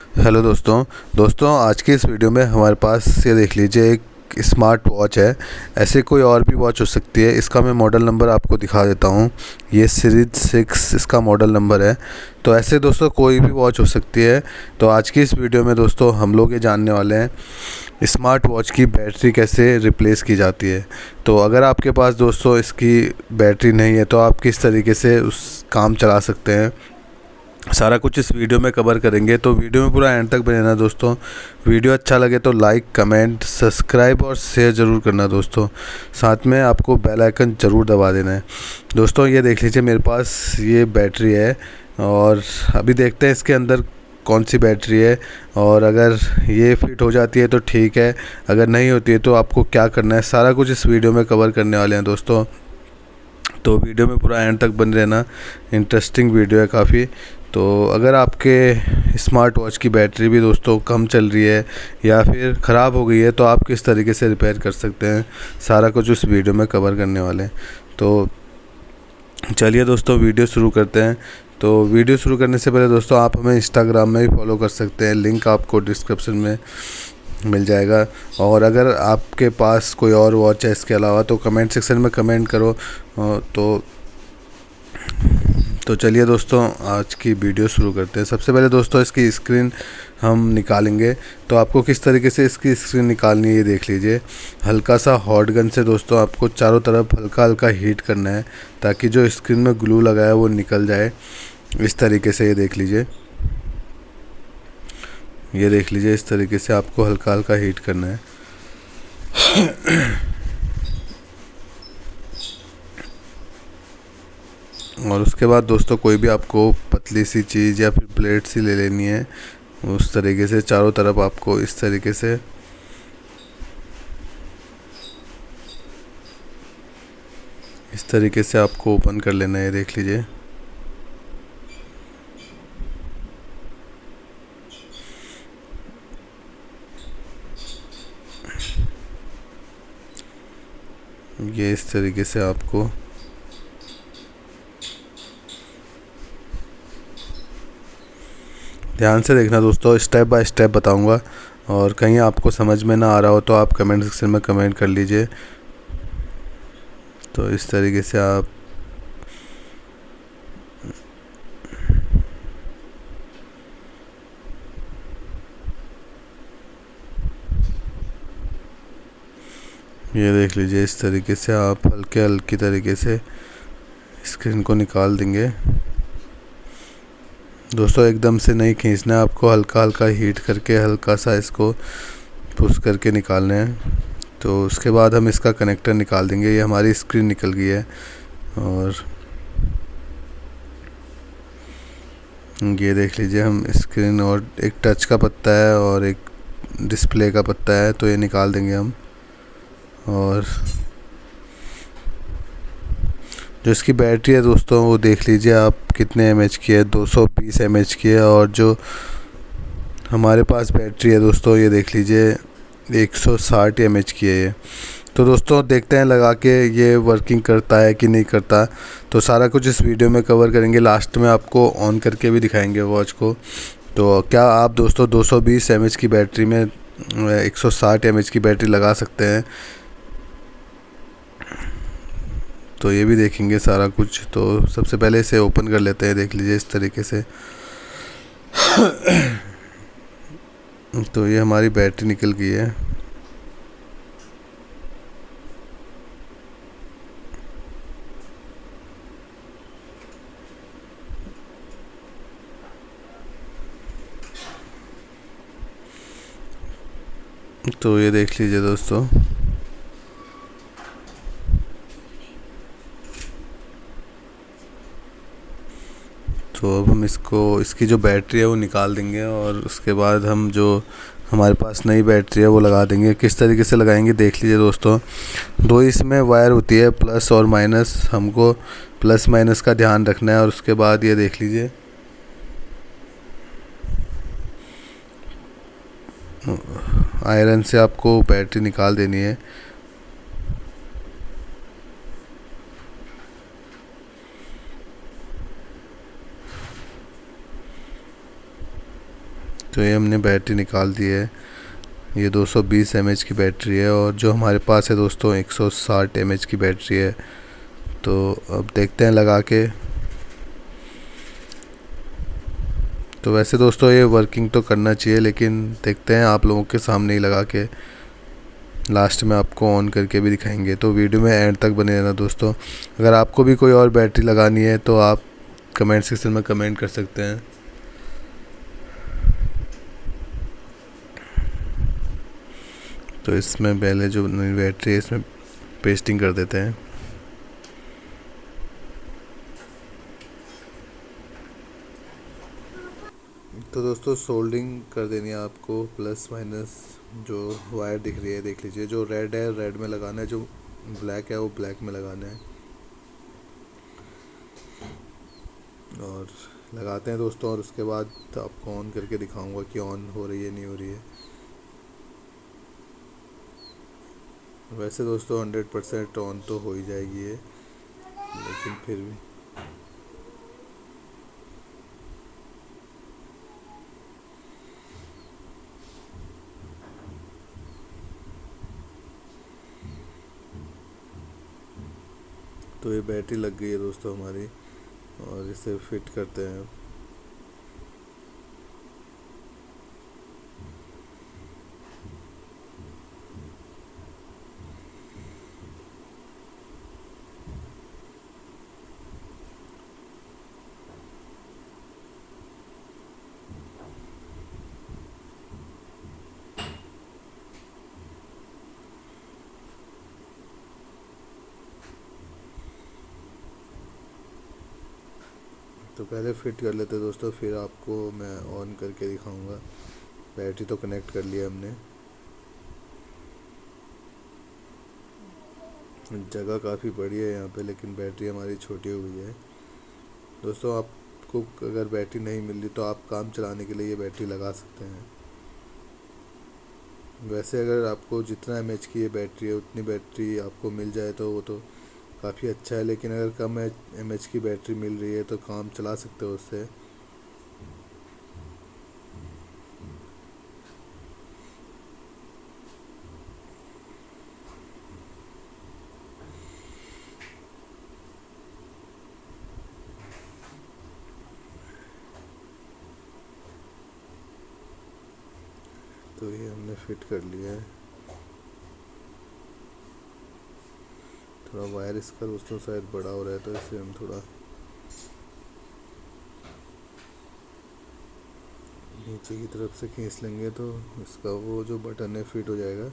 Hello दोस्तों आज की इस वीडियो में हमारे पास ये देख लीजिए एक स्मार्ट वॉच है। ऐसे कोई और भी वॉच हो सकती है। इसका मैं मॉडल नंबर आपको दिखा देता हूँ। ये सीरीज 6 इसका मॉडल नंबर है। तो ऐसे दोस्तों कोई भी वॉच हो सकती है। तो आज की इस वीडियो में दोस्तों हम लोग ये जानने वाले हैं स्मार्ट वॉच की बैटरी कैसे रिप्लेस की जाती है। तो अगर आपके पास दोस्तों इसकी बैटरी नहीं है तो आप किस तरीके से उस काम चला सकते हैं, सारा कुछ इस वीडियो में कवर करेंगे। तो वीडियो में पूरा एंड तक बने रहना दोस्तों। वीडियो अच्छा लगे तो लाइक, कमेंट, सब्सक्राइब और शेयर ज़रूर करना दोस्तों। साथ में आपको बेल आइकन ज़रूर दबा देना है। दोस्तों ये देख लीजिए मेरे पास ये बैटरी है और अभी देखते हैं इसके अंदर कौन सी बैटरी है। और अगर ये फिट हो जाती है तो ठीक है, अगर नहीं होती है तो आपको क्या करना है, सारा कुछ इस वीडियो में कवर करने वाले हैं दोस्तों। तो वीडियो में पूरा एंड तक बने रहना, इंटरेस्टिंग वीडियो है काफ़ी। तो अगर आपके स्मार्ट वॉच की बैटरी भी दोस्तों कम चल रही है या फिर ख़राब हो गई है तो आप किस तरीके से रिपेयर कर सकते हैं, सारा कुछ उस वीडियो में कवर करने वाले हैं। तो चलिए दोस्तों वीडियो शुरू करते हैं। तो वीडियो शुरू करने से पहले दोस्तों आप हमें इंस्टाग्राम में भी फॉलो कर सकते हैं, लिंक आपको डिस्क्रिप्शन में मिल जाएगा। और अगर आपके पास कोई और वॉच है इसके अलावा तो कमेंट सेक्शन में कमेंट करो। तो चलिए दोस्तों आज की वीडियो शुरू करते हैं। सबसे पहले दोस्तों इसकी स्क्रीन हम निकालेंगे। तो आपको किस तरीके से इसकी स्क्रीन निकालनी है ये देख लीजिए। हल्का सा हॉट गन से दोस्तों आपको चारों तरफ हल्का हल्का हीट करना है ताकि जो स्क्रीन में ग्लू लगा है वो निकल जाए। इस तरीके से ये देख लीजिए, ये देख लीजिए इस तरीके से आपको हल्का हल्का हीट करना है। और उसके बाद दोस्तों कोई भी आपको पतली सी चीज़ या फिर प्लेट सी ले लेनी है। उस तरीके से चारों तरफ आपको इस तरीके से आपको ओपन कर लेना है, देख लीजिए। ये इस तरीके से आपको ध्यान से देखना दोस्तों, स्टेप बाय स्टेप बताऊंगा। और कहीं आपको समझ में ना आ रहा हो तो आप कमेंट सेक्शन में कमेंट कर लीजिए। तो इस तरीके से आप ये देख लीजिए, इस तरीके से आप हल्के हल्की तरीके से स्क्रीन को निकाल देंगे दोस्तों। एकदम से नहीं खींचना है, आपको हल्का हल्का हीट करके हल्का सा इसको पुश करके निकालना है। तो उसके बाद हम इसका कनेक्टर निकाल देंगे। ये हमारी स्क्रीन निकल गई है और ये देख लीजिए हम स्क्रीन और एक टच का पत्ता है और एक डिस्प्ले का पत्ता है, तो ये निकाल देंगे हम। और जो इसकी बैटरी है दोस्तों वो देख लीजिए आप कितने एमएच की है, 220 एमएच की है। और जो हमारे पास बैटरी है दोस्तों ये देख लीजिए 160 एमएच की है ये। तो दोस्तों देखते हैं लगा के ये वर्किंग करता है कि नहीं करता। तो सारा कुछ इस वीडियो में कवर करेंगे, लास्ट में आपको ऑन करके भी दिखाएंगे वॉच को। तो क्या आप दोस्तों 220 एमएच की बैटरी में 160 एमएच की बैटरी लगा सकते हैं, तो ये भी देखेंगे सारा कुछ। तो सबसे पहले इसे ओपन कर लेते हैं, देख लीजिए इस तरीके से। तो ये हमारी बैटरी निकल गई है। तो ये देख लीजिए दोस्तों, तो अब हम इसकी जो बैटरी है वो निकाल देंगे और उसके बाद हम जो हमारे पास नई बैटरी है वो लगा देंगे। किस तरीके से लगाएंगे देख लीजिए दोस्तों। दो इसमें वायर होती है, प्लस और माइनस। हमको प्लस माइनस का ध्यान रखना है। और उसके बाद ये देख लीजिए आयरन से आपको बैटरी निकाल देनी है। तो ये हमने बैटरी निकाल दी है। ये 220 mAh की बैटरी है और जो हमारे पास है दोस्तों 160 mAh की बैटरी है। तो अब देखते हैं लगा के। तो वैसे दोस्तों ये वर्किंग तो करना चाहिए, लेकिन देखते हैं आप लोगों के सामने ही लगा के। लास्ट में आपको ऑन करके भी दिखाएंगे, तो वीडियो में एंड तक बने रहना दोस्तों। अगर आपको भी कोई और बैटरी लगानी है तो आप कमेंट सेक्शन में कमेंट कर सकते हैं। तो इसमें पहले जो नई बैटरी है इसमें पेस्टिंग कर देते हैं। तो दोस्तों सोल्डिंग कर देनी है आपको, प्लस माइनस जो वायर दिख रही है देख लीजिए। जो रेड है रेड में लगाना है, जो ब्लैक है वो ब्लैक में लगाना है। और लगाते हैं दोस्तों, और उसके बाद आपको ऑन करके दिखाऊंगा कि ऑन हो रही है नहीं हो रही है। वैसे दोस्तों 100% ऑन तो हो ही जाएगी ये, लेकिन फिर भी तो ये बैटरी लग गई है दोस्तों हमारी, और इसे फिट करते हैं। तो पहले फिट कर लेते हैं दोस्तों, फिर आपको मैं ऑन करके दिखाऊंगा। बैटरी तो कनेक्ट कर लिया हमने। जगह काफ़ी बड़ी है यहाँ पे, लेकिन बैटरी हमारी छोटी हो गई है दोस्तों। आपको अगर बैटरी नहीं मिल रही तो आप काम चलाने के लिए ये बैटरी लगा सकते हैं। वैसे अगर आपको जितना mAh की ये बैटरी है उतनी बैटरी आपको मिल जाए तो वो तो काफ़ी अच्छा है, लेकिन अगर कम mAh की बैटरी मिल रही है तो काम चला सकते हो उससे। तो ये हमने फिट कर लिया है। थोड़ा वायर इसका दोस्तों शायद बड़ा हो रहा है, तो इसे हम थोड़ा नीचे की तरफ से खींच लेंगे तो इसका वो जो बटन है फिट हो जाएगा।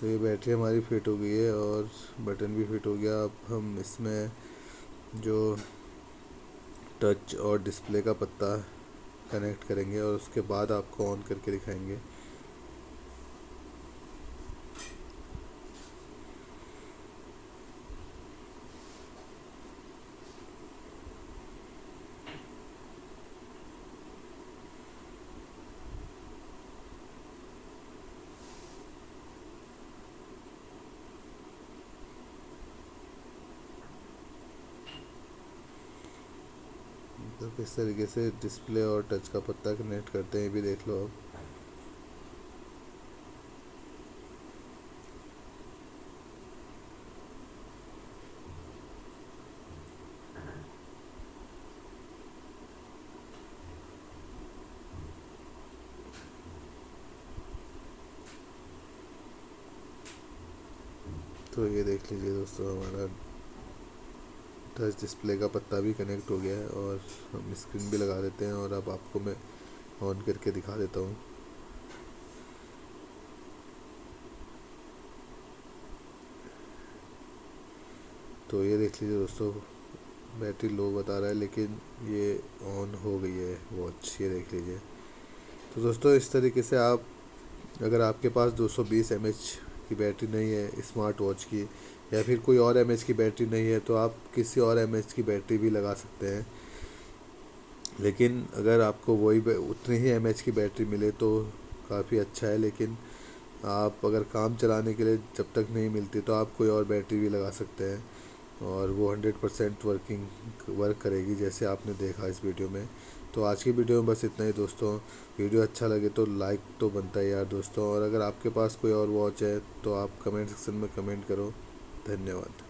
तो ये बैटरी हमारी फिट हो गई है और बटन भी फिट हो गया। अब हम इसमें जो टच और डिस्प्ले का पत्ता कनेक्ट करेंगे और उसके बाद आपको ऑन करके दिखाएंगे। तो किस तरीके से डिस्प्ले और टच का पत्ता कनेक्ट करते हैं ये भी देख लो अब। तो ये देख लीजिए दोस्तों, हमारा टच डिस्प्ले का पत्ता भी कनेक्ट हो गया है और हम स्क्रीन भी लगा देते हैं। और अब आपको मैं ऑन करके दिखा देता हूँ। तो ये देख लीजिए दोस्तों, बैटरी लो बता रहा है लेकिन ये ऑन हो गई है वॉच, ये देख लीजिए। तो दोस्तों इस तरीके से आप, अगर आपके पास 220 mAh की बैटरी नहीं है स्मार्ट वॉच की, या फिर कोई और mAh की बैटरी नहीं है, तो आप किसी और mAh की बैटरी भी लगा सकते हैं। लेकिन अगर आपको वही उतनी ही mAh की बैटरी मिले तो काफ़ी अच्छा है। लेकिन आप अगर काम चलाने के लिए जब तक नहीं मिलती तो आप कोई और बैटरी भी लगा सकते हैं। और वो 100% वर्क करेगी जैसे आपने देखा इस वीडियो में। तो आज की वीडियो में बस इतना ही दोस्तों। वीडियो अच्छा लगे तो लाइक तो बनता है यार दोस्तों, और अगर आपके पास कोई और वॉच है तो आप कमेंट सेक्शन में कमेंट करो। धन्यवाद।